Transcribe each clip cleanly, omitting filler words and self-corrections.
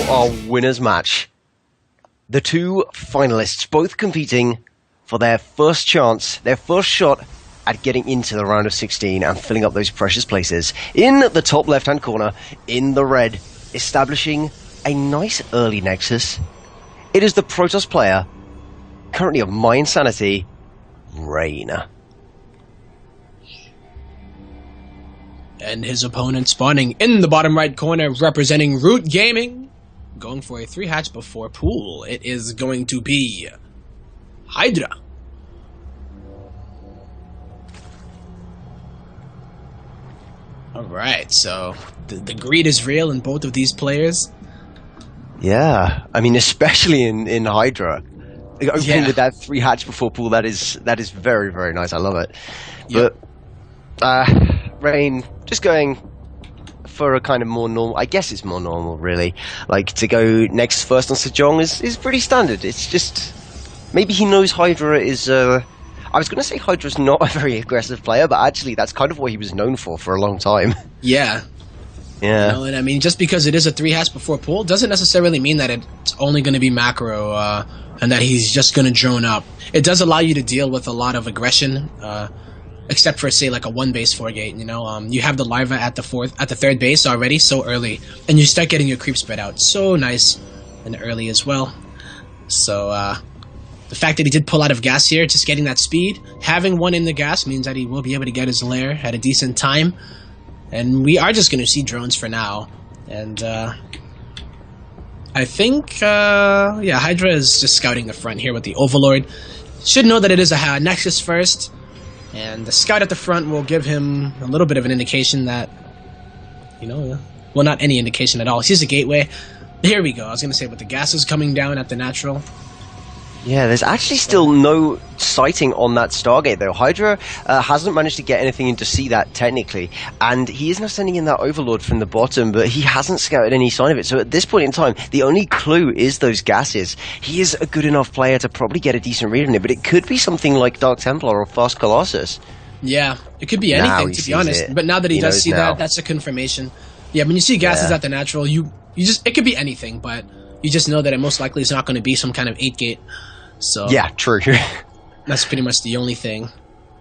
our winner's match. The two finalists both competing for their first chance, their first shot at getting into the round of 16 and filling up those precious places. In the top left-hand corner, in the red, establishing a nice early nexus, it is the Protoss player, currently of my insanity, Rain. And his opponent spawning in the bottom right corner, representing Root Gaming, going for a 3-hatch before pool. It is going to be Hydra. Alright, so the greed is real in both of these players. Yeah, I mean, especially in Hydra. Opening with that 3-hatch before pool, that is very, very nice. I love it. Yep. But Rain, just going for a kind of more normal, I guess it's more normal, really. Like, to go next first on Sejong is pretty standard. It's just, maybe he knows Hydra is, I was going to say Hydra's not a very aggressive player, but actually that's kind of what he was known for a long time. Yeah. Yeah. You know, and I mean, just because it is a 3-hatch before pool doesn't necessarily mean that it's only going to be macro and that he's just going to drone up. It does allow you to deal with a lot of aggression, except for, say, like a 1-base 4-gate, you know? You have the larva at the 3rd base already so early, and you start getting your creep spread out so nice and early as well. So, the fact that he did pull out of gas here, just getting that speed, having one in the gas means that he will be able to get his lair at a decent time. And we are just going to see drones for now. And I think, Hydra is just scouting the front here with the Overlord. Should know that it is a Nexus first. And the scout at the front will give him a little bit of an indication that, you know, well, not any indication at all. He's a gateway. Here we go. I was going to say, with the gases coming down at the natural. Yeah, there's actually still no sighting on that Stargate, though. Hydra hasn't managed to get anything in to see that, technically, and he is now sending in that Overlord from the bottom, but he hasn't scouted any sign of it. So at this point in time, the only clue is those gases. He is a good enough player to probably get a decent read on it, but it could be something like Dark Templar or Fast Colossus. Yeah, it could be anything, to be honest. But now that he does see that, that's a confirmation. Yeah, when you see gases at the natural, you just, it could be anything, but you just know that it most likely is not going to be some kind of 8-gate. So yeah, true. That's pretty much the only thing.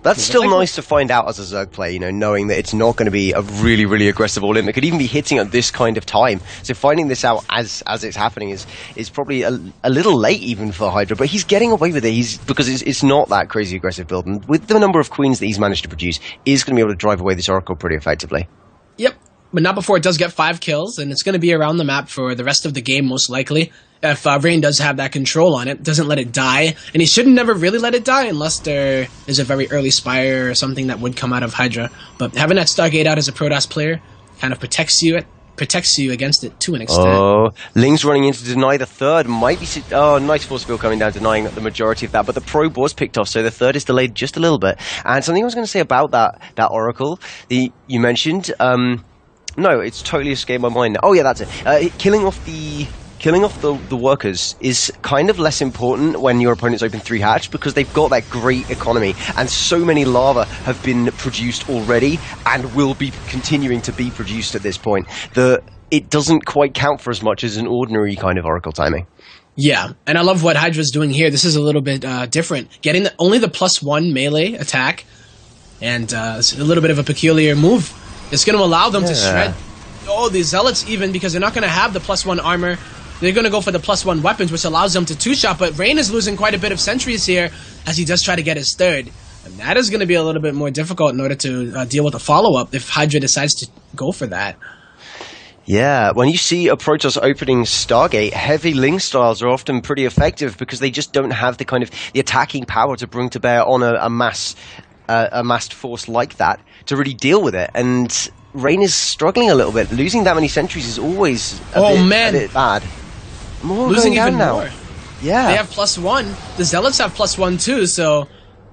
That's still nice to find out as a Zerg player, you know, knowing that it's not going to be a really, really aggressive all-in that could even be hitting at this kind of time. So finding this out as it's happening is probably a little late even for Hydra, but he's getting away with it because it's not that crazy aggressive build. And with the number of queens that he's managed to produce, he's going to be able to drive away this Oracle pretty effectively. Yep, but not before it does get 5 kills, and it's going to be around the map for the rest of the game most likely. If Rain does have that control on it, doesn't let it die, and he should never really let it die unless there is a very early Spire or something that would come out of Hydra. But having that Stargate out as a Protoss player kind of protects you against it to an extent. Oh, Ling's running in to deny the third. Might be nice force field coming down, denying the majority of that. But the probe was picked off, so the third is delayed just a little bit. And something I was going to say about that Oracle you mentioned. No, it's totally escaped my mind. Oh yeah, that's it. Killing off the workers is kind of less important when your opponent's open 3-hatch because they've got that great economy and so many lava have been produced already and will be continuing to be produced at this point that it doesn't quite count for as much as an ordinary kind of Oracle timing. Yeah, and I love what Hydra's doing here. This is a little bit different. Getting only the +1 melee attack, and it's a little bit of a peculiar move. It's going to allow them to shred the Zealots even because they're not going to have the +1 armor. They're going to go for the +1 weapons, which allows them to 2-shot, but Rain is losing quite a bit of sentries here as he does try to get his third. And that is going to be a little bit more difficult in order to deal with a follow-up if Hydra decides to go for that. Yeah, when you see a Protoss opening Stargate, heavy Ling styles are often pretty effective because they just don't have the kind of the attacking power to bring to bear on a massed force like that to really deal with it. And Rain is struggling a little bit. Losing that many sentries is always a bit bad. More losing going down even now. more. Yeah. They have +1. The Zealots have +1 too, so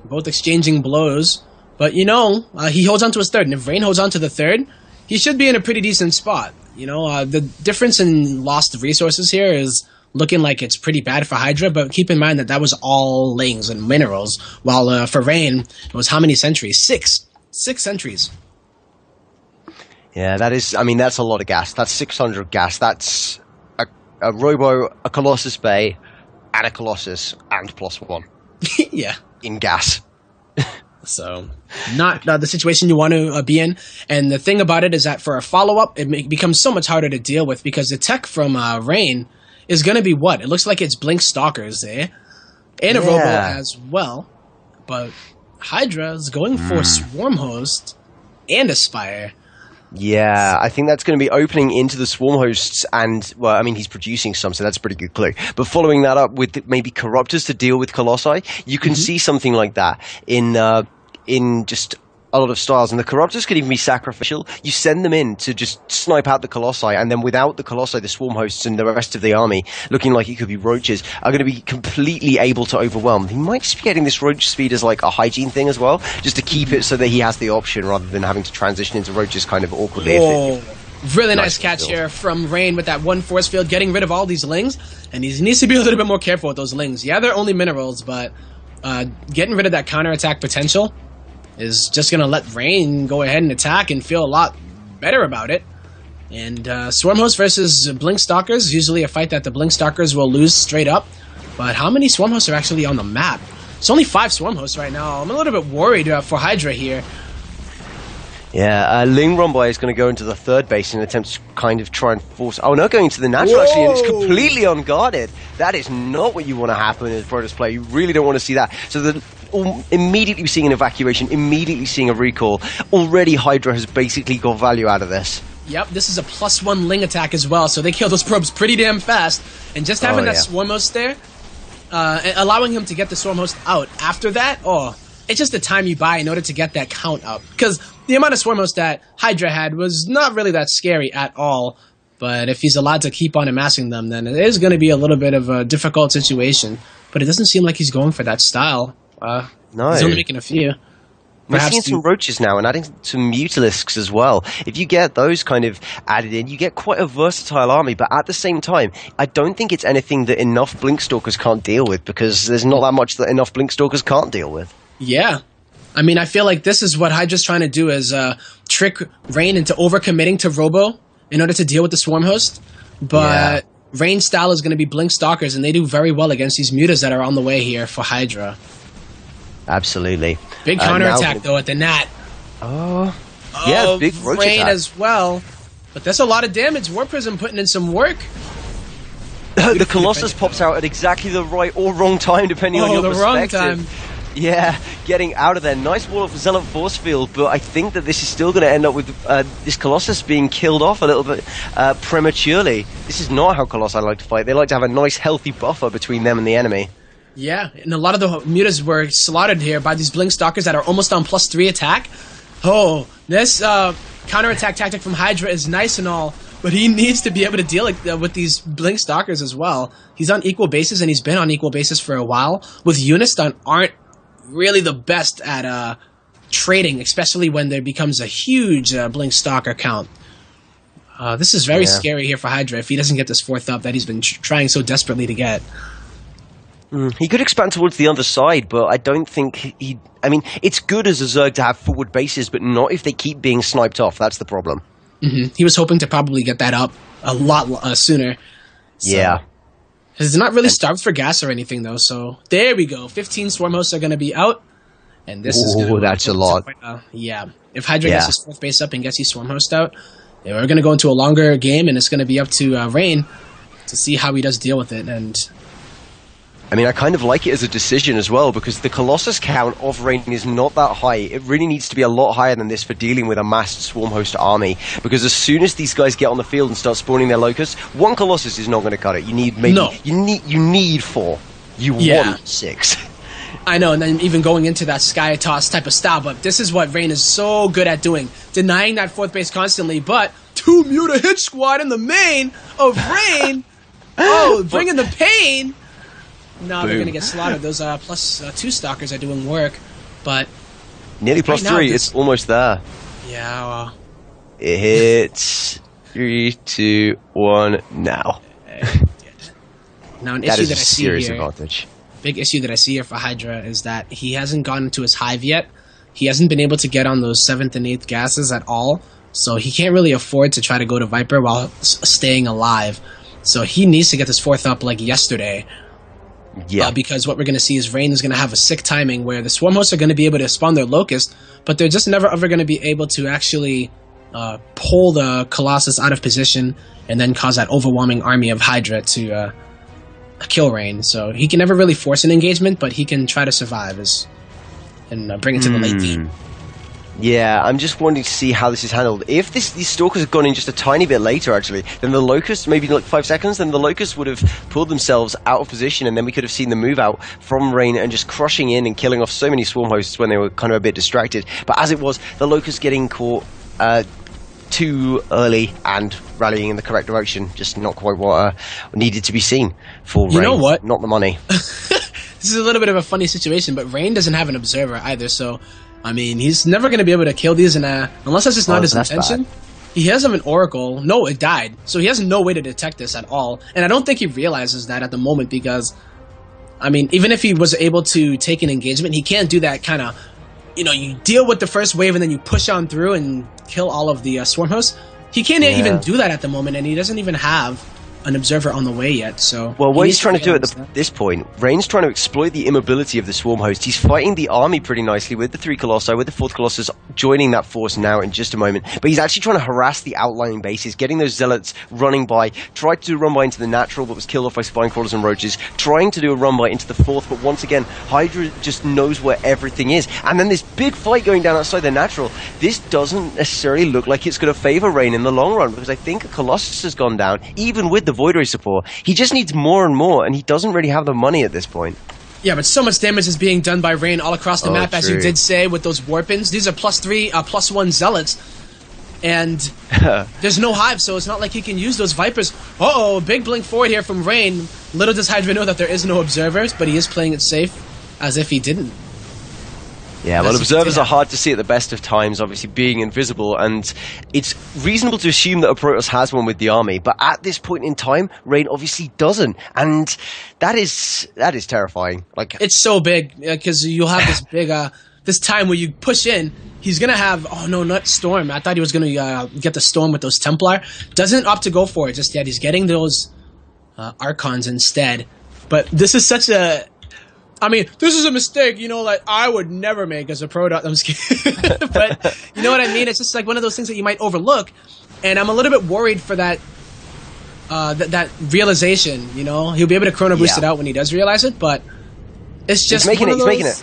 both exchanging blows. But, you know, he holds on to his third. And if Rain holds on to the third, he should be in a pretty decent spot. You know, the difference in lost resources here is looking like it's pretty bad for Hydra, but keep in mind that was all Lings and minerals, while for Rain, it was how many sentries? 6. 6 sentries. Yeah, that is, I mean, that's a lot of gas. That's 600 gas. That's a Robo, a Colossus Bay, and a Colossus, and +1 Yeah. in gas. So, not the situation you want to be in. And the thing about it is that for a follow-up, it becomes so much harder to deal with because the tech from Rain is going to be what? It looks like it's Blink Stalkers there. And a Robo as well. But Hydra is going for Swarm Host and Aspire. Yeah, I think that's going to be opening into the Swarm Hosts, and, well, I mean, he's producing some, so that's a pretty good clue. But following that up with maybe Corruptors to deal with Colossi, you can see something like that in just a lot of styles. And the Corruptors could even be sacrificial. You send them in to just snipe out the Colossi, and then without the Colossi, the Swarm Hosts and the rest of the army, looking like it could be Roaches, are going to be completely able to overwhelm. He might just be getting this Roach speed as like a hygiene thing as well, just to keep it so that he has the option rather than having to transition into Roaches kind of awkwardly. Oh, really nice catch here from Rain with that one force field, getting rid of all these Lings, and he needs to be a little bit more careful with those Lings. Yeah, they're only minerals, but getting rid of that counterattack potential is just going to let Rain go ahead and attack and feel a lot better about it. And Swarm Host versus Blink Stalkers, usually a fight that the Blink Stalkers will lose straight up. But how many Swarm Hosts are actually on the map? It's only 5 Swarm Hosts right now. I'm a little bit worried for Hydra here. Yeah, Ling Rombai is going to go into the third base in an attempt to kind of try and force... Oh, no, going into the natural, actually, and it's completely unguarded. That is not what you want to happen in Protoss play. You really don't want to see that. So immediately seeing an evacuation, immediately seeing a recall. Already Hydra has basically got value out of this. Yep, this is a +1 Ling attack as well, so they kill those probes pretty damn fast. And just having that Swarm Host there, allowing him to get the Swarm Host out after that, it's just the time you buy in order to get that count up. Because the amount of Swarm Hosts that Hydra had was not really that scary at all. But if he's allowed to keep on amassing them, then it is going to be a little bit of a difficult situation. But it doesn't seem like he's going for that style. No. He's only making a few. We're seeing some Roaches now and adding some Mutalisks as well. If you get those kind of added in, you get quite a versatile army, but at the same time, I don't think it's anything that enough Blinkstalkers can't deal with, because there's not that much that enough Blinkstalkers can't deal with. Yeah. I mean, I feel like this is what Hydra's trying to do, is trick Rain into overcommitting to Robo in order to deal with the Swarm Host. But Rain's style is going to be Blink Stalkers, and they do very well against these mutas that are on the way here for Hydra. Absolutely. Big counterattack, though, at the Nat. Yeah, big Roach Rain attack. as well. But that's a lot of damage. War Prism putting in some work. The Colossus pops out at exactly the right or wrong time, depending on your perspective. Wrong time. Yeah, getting out of there. Nice wall of Zealot Force Field, but I think that this is still going to end up with this Colossus being killed off a little bit prematurely. This is not how Colossi like to fight. They like to have a nice, healthy buffer between them and the enemy. Yeah, and a lot of the mutas were slaughtered here by these Blink Stalkers that are almost on +3 attack. Oh, this counterattack tactic from Hydra is nice and all, but he needs to be able to deal with these Blink Stalkers as well. He's on equal basis, and he's been on equal basis for a while. With units that aren't really the best at trading, especially when there becomes a huge Blink Stalker count. This is very scary here for Hydra if he doesn't get this 4th up that he's been trying so desperately to get. He could expand towards the other side, but I don't think he... I mean, it's good as a Zerg to have forward bases, but not if they keep being sniped off. That's the problem. He was hoping to probably get that up a lot sooner. So. Yeah. He's not really starved for gas or anything, though, so there we go. 15 Swarm Hosts are going to be out, and this is going to... that's a lot. If Hydra gets his 4th base up and gets his Swarm Host out, we're going to go into a longer game, and it's going to be up to Rain to see how he does deal with it, and... I mean, I kind of like it as a decision as well, because the Colossus count of Rain is not that high. It really needs to be a lot higher than this for dealing with a massed Swarm Host army, because as soon as these guys get on the field and start spawning their locusts, one Colossus is not going to cut it. You need maybe... No. You need 4. You want 6. I know, and then even going into that Sky Toss type of style, but this is what Rain is so good at doing, denying that 4th base constantly, but 2 Muta hit squad in the main of Rain! Bringing the pain! No, they're going to get slaughtered. Those +2 Stalkers are doing work, but... Nearly +3, it's almost there. Yeah, It hits 3, 2, 1, now. Now, an that issue is that I a see serious here, advantage. big issue that I see here for Hydra is that he hasn't gotten to his hive yet. He hasn't been able to get on those 7th and 8th gases at all, so he can't really afford to try to go to Viper while staying alive. So he needs to get this 4th up like yesterday. Yeah. Because what we're going to see is Rain is going to have a sick timing where the Swarm hosts are going to be able to spawn their Locust, but they're just never ever going to be able to actually pull the Colossus out of position and then cause that overwhelming army of Hydra to kill Rain. So he can never really force an engagement, but he can try to survive and bring it to the late game. Yeah, I'm just wanting to see how this is handled. If these Stalkers had gone in just a tiny bit later, actually, then the Locust, maybe like 5 seconds, then the Locust would have pulled themselves out of position, and then we could have seen the move out from Rain and just crushing in and killing off so many Swarm hosts when they were kind of a bit distracted. But as it was, the Locust getting caught too early and rallying in the correct direction, just not quite what needed to be seen for Rain. You know what? Not the money. This is a little bit of a funny situation, but Rain doesn't have an Observer either, so I mean, he's never going to be able to kill these unless that's just not his intention. Bad. He has an Oracle. No, it died. So he has no way to detect this at all. And I don't think he realizes that at the moment because, I mean, even if he was able to take an engagement, he can't do that kind of, you deal with the first wave and then you push on through and kill all of the Swarm hosts. He can't even do that at the moment, and he doesn't even have an Observer on the way yet, so... Well, what he's trying to do at this point, Rain's trying to exploit the immobility of the Swarm host. He's fighting the army pretty nicely with the 3 Colossi, with the 4th Colossus joining that force now in just a moment. But he's actually trying to harass the outlying bases, getting those Zealots running by, tried to do a run by into the natural, but was killed off by Spine Crawlers and Roaches, trying to do a run by into the 4th, but once again, Hydra just knows where everything is. And then this big fight going down outside the natural. This doesn't necessarily look like it's going to favor Rain in the long run, because I think a Colossus has gone down, even with the Void Ray support. He just needs more and more, and he doesn't really have the money at this point. Yeah, but so much damage is being done by Rain all across the map, as you did say, with those Warpins. These are +3, +1 Zealots, and there's no Hive, so it's not like he can use those Vipers. Uh-oh, big blink forward here from Rain. Little does Hydra know that there is no Observers, but he is playing it safe, as if he didn't. Yeah, well, Observers are hard to see at the best of times, obviously being invisible, and it's reasonable to assume that a Protoss has one with the army, but at this point in time, Rain obviously doesn't, and that is terrifying. Like, it's so big, because you'll have this big, this time where you push in, he's gonna have, oh no, not Storm. I thought he was gonna get the Storm with those Templar. Doesn't opt to go for it just yet. He's getting those Archons instead, but this is such a... I mean, this is a mistake, like I would never make as a Protoss. I'm just kidding. But you know what I mean? It's just like one of those things that you might overlook. And I'm a little bit worried for that that realization, He'll be able to Chrono Boost it out when he does realize it, but it's just he's making it.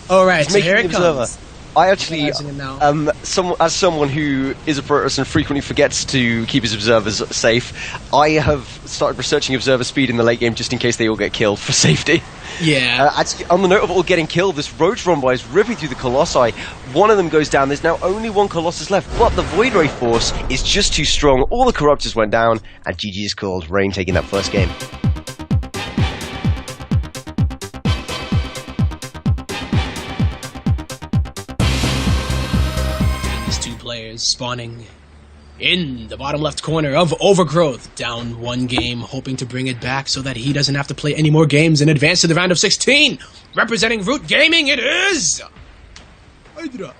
All right, so here it comes. I actually, as someone who is a Protoss and frequently forgets to keep his observers safe, I have started researching observer speed in the late game just in case they all get killed for safety. Yeah. Actually, on the note of all getting killed, this Roach run by is ripping through the Colossi. One of them goes down. There's now only one Colossus left, but the Void Ray force is just too strong. All the Corruptors went down, and GG is called. Rain taking that first game. Players spawning in the bottom left corner of Overgrowth, down 1 game, hoping to bring it back so that he doesn't have to play any more games and advance to the round of 16. Representing Root Gaming, it is Hydra.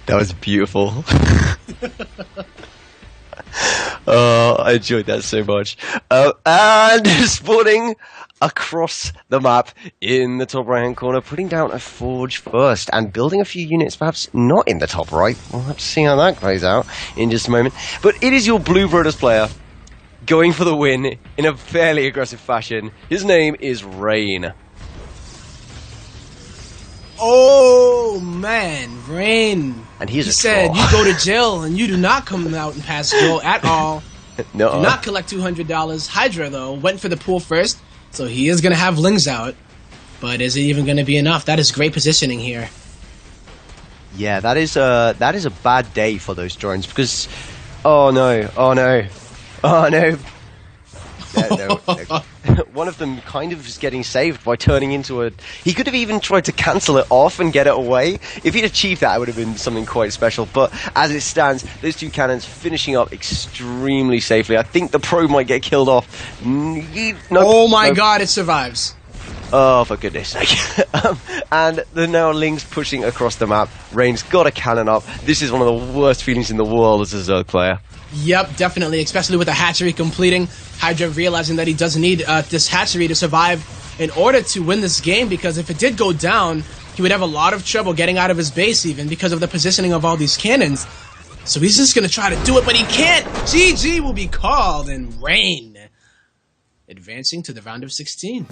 That was beautiful. Oh, I enjoyed that so much. And spawning across the map in the top right-hand corner, putting down a Forge first and building a few units perhaps not in the top right. We'll have to see how that plays out in just a moment. But it is your Blue Protoss player going for the win in a fairly aggressive fashion. His name is Rain. Oh, man, Rain. And he said, you go to jail and you do not come out and pass jail at all. No. Do not collect $200. Hydra, though, went for the pool first, so he is going to have Lings out. But is it even going to be enough? That is great positioning here. Yeah, that is a bad day for those drones because... Oh, no. No. One of them kind of is getting saved by turning into a... He could have even tried to cancel it off and get it away. If he'd achieved that, it would have been something quite special. But as it stands, those 2 cannons finishing up extremely safely. I think the probe might get killed off. God, it survives. Oh, for goodness sake. And the now Ling's pushing across the map. Rain's got a cannon up. This is one of the worst feelings in the world as a Zerg player. Yep, definitely, especially with the hatchery completing. Hydra realizing that he does need this hatchery to survive in order to win this game, because if it did go down, he would have a lot of trouble getting out of his base even because of the positioning of all these cannons. So he's just going to try to do it, but he can't. GG will be called, and Rain advancing to the round of 16.